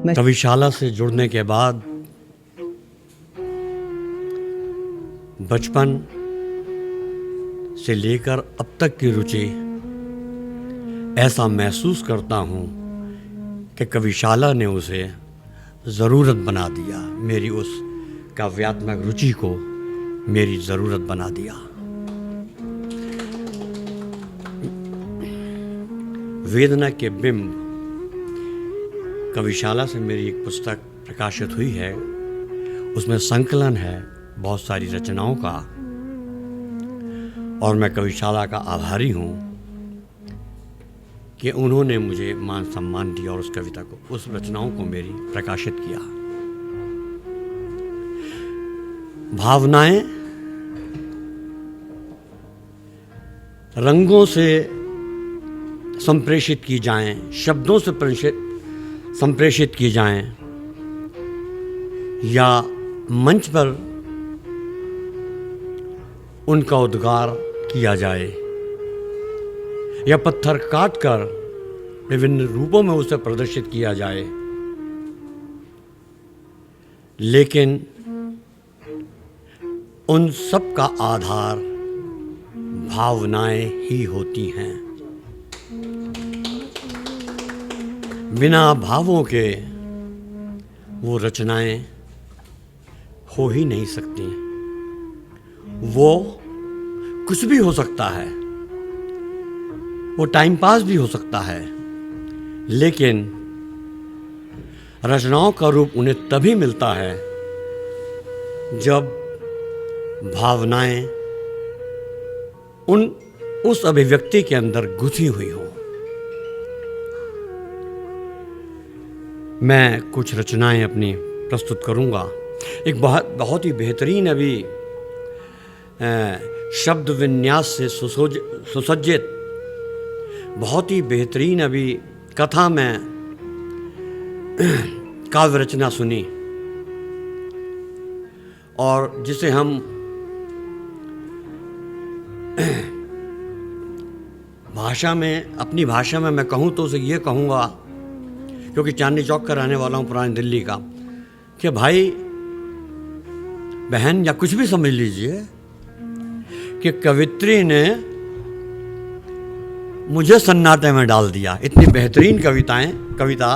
कविशाला से जुड़ने के बाद बचपन से लेकर अब तक की रुचि ऐसा महसूस करता हूँ कि कविशाला ने उसे ज़रूरत बना दिया। मेरी उस काव्यात्मक रुचि को मेरी ज़रूरत बना दिया। वेदना के बिंब कविशाला से मेरी एक पुस्तक प्रकाशित हुई है। उसमें संकलन है बहुत सारी रचनाओं का और मैं कविशाला का आभारी हूँ कि उन्होंने मुझे मान सम्मान दिया और उस कविता को, उस रचनाओं को मेरी प्रकाशित किया। भावनाएं रंगों से संप्रेषित की जाएं, शब्दों से संप्रेषित की जाएं या मंच पर उनका उद्गार किया जाए या पत्थर काटकर विभिन्न रूपों में उसे प्रदर्शित किया जाए, लेकिन उन सब का आधार भावनाएं ही होती हैं। बिना भावों के वो रचनाएं हो ही नहीं सकती। वो कुछ भी हो सकता है, वो टाइम पास भी हो सकता है, लेकिन रचनाओं का रूप उन्हें तभी मिलता है जब भावनाएं उस अभिव्यक्ति के अंदर गुथी हुई हो। मैं कुछ रचनाएं अपनी प्रस्तुत करूंगा। एक बहुत ही बेहतरीन अभी शब्द विन्यास से सुसज्जित बहुत ही बेहतरीन अभी कथा में काव्य रचना सुनी और जिसे हम भाषा में, अपनी भाषा में मैं कहूँ तो उसे ये कहूँगा, क्योंकि चांदनी चौक का रहने वाला हूँ, पुरानी दिल्ली का, कि भाई बहन या कुछ भी समझ लीजिए कि कवित्री ने मुझे सन्नाटे में डाल दिया। इतनी बेहतरीन कविता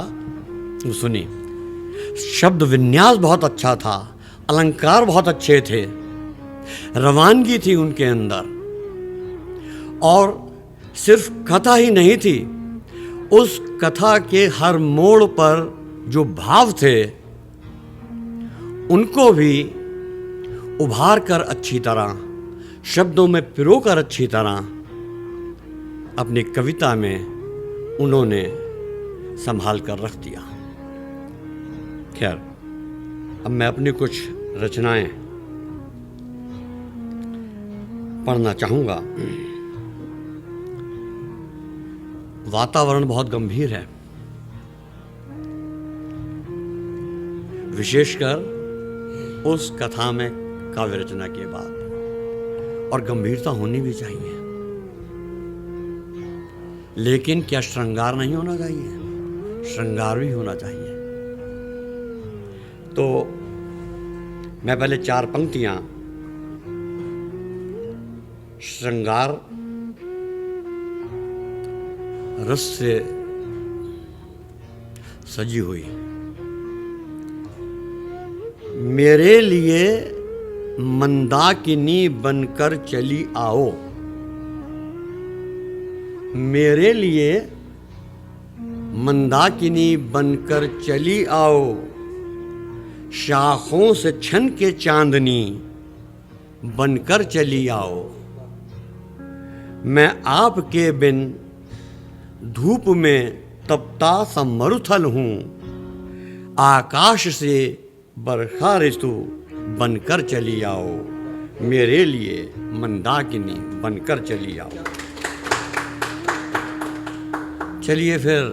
सुनी। शब्द विन्यास बहुत अच्छा था, अलंकार बहुत अच्छे थे, रवानगी थी उनके अंदर, और सिर्फ कथा ही नहीं थी, उस कथा के हर मोड़ पर जो भाव थे उनको भी उभार कर अच्छी तरह, शब्दों में पिरो कर अच्छी तरह अपनी कविता में उन्होंने संभाल कर रख दिया। खैर, अब मैं अपनी कुछ रचनाएं पढ़ना चाहूँगा। वातावरण बहुत गंभीर है, विशेषकर उस कथा में काव्य रचना के बाद, और गंभीरता होनी भी चाहिए, लेकिन क्या श्रृंगार नहीं होना चाहिए? श्रृंगार भी होना चाहिए। तो मैं पहले 4 पंक्तियां श्रृंगार रस से सजी हुई। मेरे लिए मंदाकिनी बनकर चली आओ, मेरे लिए मंदाकिनी बनकर चली आओ, शाखों से छन के चांदनी बनकर चली आओ। मैं आपके बिन धूप में तपता सा मरुथल हूँ, आकाश से बरखा ऋतु बनकर चली आओ, मेरे लिए मंदाकिनी बनकर चली आओ। चलिए फिर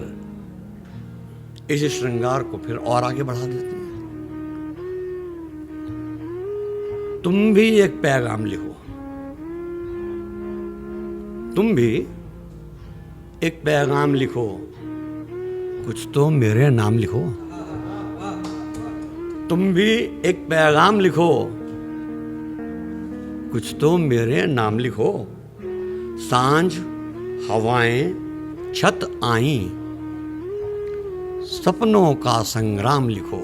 इस श्रृंगार को फिर और आगे बढ़ा देते हैं। तुम भी एक पैगाम लिखो, तुम भी एक पैगाम लिखो, कुछ तो मेरे नाम लिखो। तुम भी एक पैगाम लिखो, कुछ तो मेरे नाम लिखो। सांझ हवाएं छत आई, सपनों का संग्राम लिखो।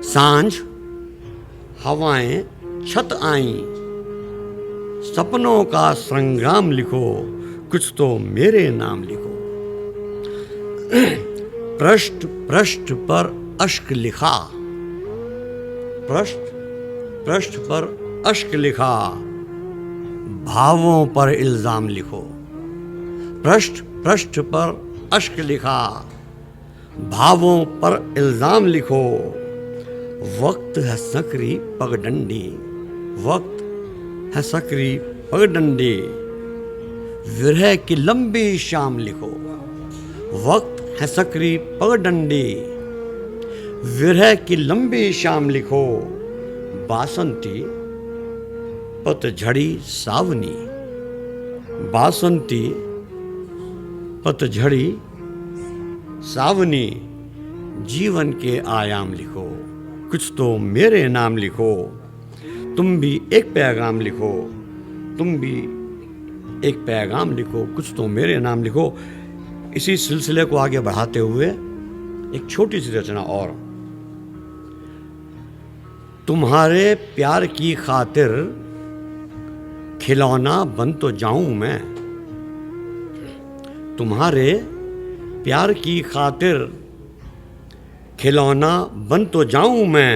सांझ हवाएं छत आई, सपनों का संग्राम लिखो, कुछ तो मेरे नाम लिखो। पृष्ठ पृष्ठ पर अश्क लिखा, पृष्ठ पृष्ठ पर अश्क लिखा, भावों पर इल्जाम लिखो। पृष्ठ पृष्ठ पर अश्क लिखा, भावों पर इल्जाम लिखो। वक्त है सकरी पगडंडी, वक्त है सकरी पगडंडी, विरह की लंबी शाम लिखो। वक्त है सकरी पगडंडी, विरह की लंबी शाम लिखो। बासंती पतझड़ी सावनी, बासंती पतझड़ी सावनी, जीवन के आयाम लिखो, कुछ तो मेरे नाम लिखो। तुम भी एक पैगाम लिखो, तुम भी एक पैगाम लिखो, कुछ तो मेरे नाम लिखो। इसी सिलसिले को आगे बढ़ाते हुए एक छोटी सी रचना और। तुम्हारे प्यार की खातिर खिलौना बन तो जाऊं मैं, तुम्हारे प्यार की खातिर खिलौना बन तो जाऊं मैं,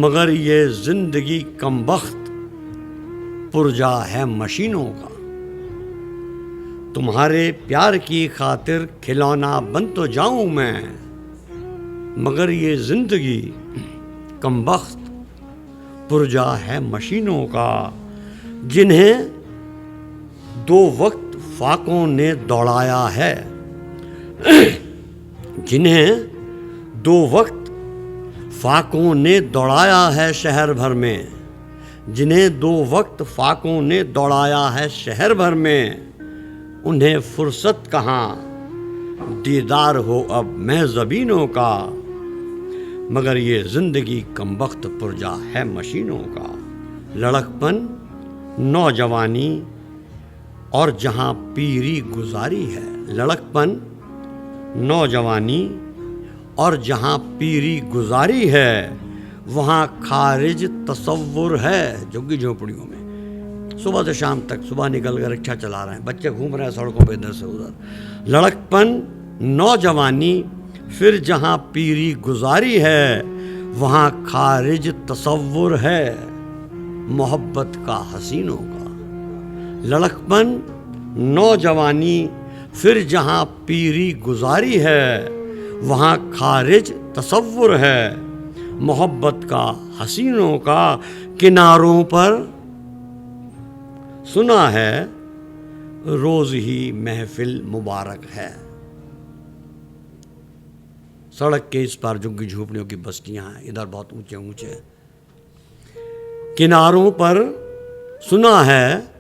मगर ये जिंदगी कमबख्त पुर्जा है मशीनों का। तुम्हारे प्यार की खातिर खिलौना बन तो जाऊं मैं, मगर ये जिंदगी कमबख्त पुर्जा है मशीनों का। जिन्हें दो वक्त फाकों ने दौड़ाया है, जिन्हें दो वक्त फाकों ने दौड़ाया है शहर भर में, जिन्हें दो वक्त फाकों ने दौड़ाया है शहर भर में, उन्हें फुर्सत कहाँ दीदार हो अब महज़बीनों का, मगर ये जिंदगी कमबख्त पुर्जा है मशीनों का। लड़कपन नौजवानी और जहाँ पीरी गुजारी है, लड़कपन नौजवानी और जहाँ पीरी गुजारी है, वहाँ खारिज तसव्वुर है झुग्गी झोपड़ियों में। सुबह से शाम तक सुबह निकल कर रिक्शा चला रहे हैं, बच्चे घूम रहे हैं सड़कों पे इधर से उधर। लड़कपन नौजवानी फिर जहाँ पीरी गुजारी है, वहाँ खारिज तसव्वुर है मोहब्बत का हसीनों का। लड़कपन नौजवानी फिर जहाँ पीरी गुजारी है, वहाँ खारिज तसव्वुर है मोहब्बत का हसीनों का। किनारों पर सुना है रोज ही महफिल मुबारक है। सड़क के इस पार झुग्गी झोपड़ियों की बस्तियां हैं, इधर बहुत ऊंचे ऊंचे। किनारों पर सुना है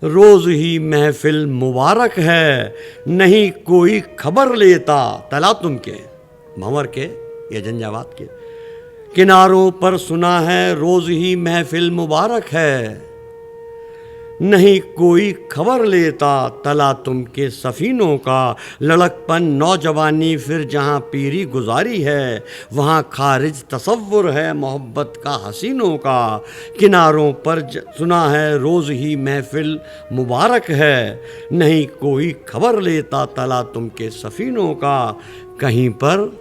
रोज ही महफिल मुबारक है, नहीं कोई खबर लेता तलातुम के भंवर के या झंझावात के। किनारों पर सुना है रोज ही महफिल मुबारक है, नहीं कोई खबर लेता तलातुम के सफ़ीनों का। लड़कपन नौजवानी फिर जहाँ पीरी गुजारी है, वहाँ खारिज तसव्वुर है मोहब्बत का हसीनों का। किनारों पर सुना है रोज़ ही महफिल मुबारक है, नहीं कोई खबर लेता तलातुम के सफ़ीनों का। कहीं पर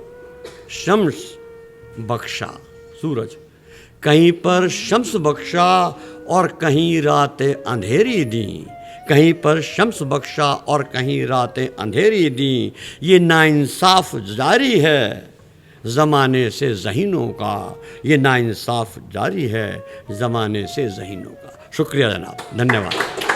शम्स बख्शा सूरज, कहीं पर शम्स बख्शा और कहीं रातें अंधेरी दी, कहीं पर शम्स बख्शा और कहीं रातें अंधेरी दी। ये नाइंसाफ जारी है ज़माने से ज़हीनों का, ये नाइंसाफ जारी है ज़माने से ज़हीनों का। शुक्रिया जनाब, धन्यवाद।